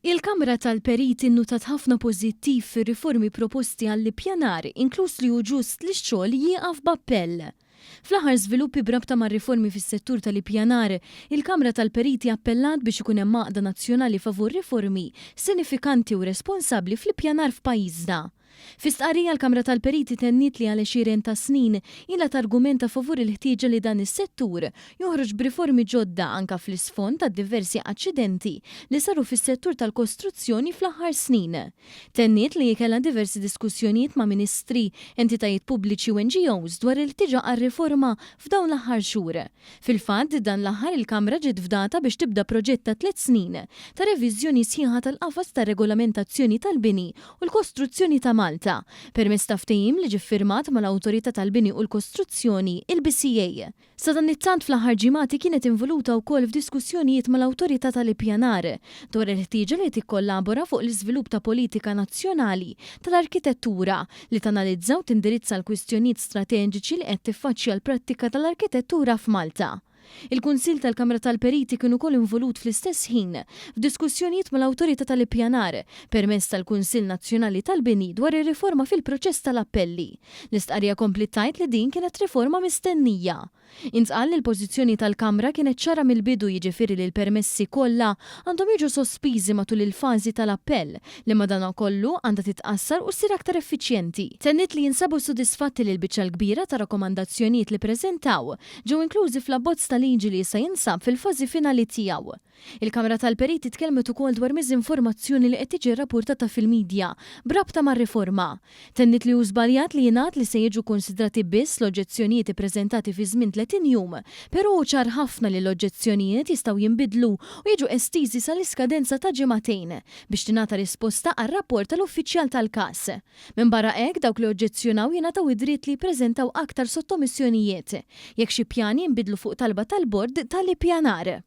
Il-Kamra tal-Periti nnutat ħafna pożittiv fir-riformi proposti għall-ippjanar, inkluż li hu ġust li x-xogħol jieqaf b'appell. Fl-aħħar żviluppi brabta mar-riformi fis-settur tal-ippjanar, il-Kamra tal-Periti appellat biex ikun hemm għaqda nazzjonali favur riformi sinifikanti u responsabbli fl-ippjanar f'pajjiżna. Fi-stqarrija l-Kamra tal-Periti tenniet li għal 20 ta' snin ilha targumenta favur il-ħtieġa li dan is-settur joħroġ b'riformi ġodda anke fl-isfond ta' diversi aċċidenti li saru fis-settur tal-kostruzzjoni fl-aħħar snin. Tenniet li kellha diversi diskussjonijiet ma' ministri, entitajiet pubbliċi u NGOs dwar il-ħtieġa għar-riforma f'dawn l-aħħar xhur. Fil-fatt dan l-aħħar il-Kamra ġiet fdata biex tibda proġett ta' 3 snin ta' reviżjoni sħiħa tal-qafas ta' regolamentazzjoni tal-bini u l-kostruzzjoni ta' Malta, permezz ta' ftehim li ġie ffirmat mal-Awtorità tal-Bini u l-Kostruzzjoni, il-BCA. Sa dan it-tant fl-aħħar ġimgħati kienet involuta wkoll f'diskussjonijiet mal-Awtorità tal-Ippjanar dwar il-ħtieġa li tikkollabora fuq l-iżvilupp ta' politika nazzjonali tal-arkitettura li tanalizza u tindirizza l-kwistjonijiet strateġiċi li qed tiffaċċja l-prattika tal-arkitettura f'Malta. Il-Kunsill tal-Kamra tal-Periti kien ukoll involut fl-istess ħin f'diskussjonijiet mal-Awtorità tal-Ippjanar permezz tal-Kunsill Nazzjonali tal-Bini dwar ir-riforma fil-proċess tal-appelli. L-istqarrija kompli tgħid li din kienet riforma mistennija. Intqal li l-pożizzjoni tal-Kamra kienet ċara mill-bidu jiġifieri li l-permessi kollha għandhom jiġu sospiżi matul il-fażi tal-appell li madankollu għandha titqassar u ssir aktar effiċjenti. Tennit li jinsabu sodisfatti li l-biċċa l-kbira ta' rakkomandazzjonijiet li preżentaw ġew inklużi fl-abbozz tal-liġi li issa jinsab fil-fażi finali tiegħu. Il-Kamra tal-Periti tkellmet ukoll dwar miżinformazzjoni li qed tiġi rrappurtata fil-midja brabta mar-riforma. Tennit li hu żbaljat li jingħad li se jiġu konsidrati biss l-oġġezzjonijiet ippreżentati fi żmien 30 jum, però ċar ħafna li l-oġġezzjonijiet jistgħu jinbidlu u jiġu estiżi sal-iskadenza ta' ġimagħtejn biex tingħata risposta għar-rapport tal-uffiċjal tal-każ. Minn barra hekk dawk li oġġezzjonaw jingħataw id-dritt li jippreżentaw aktar sottomissjonijiet jekk xi pjani jinbidlu fuq talba tal-bord tal-ippjanar.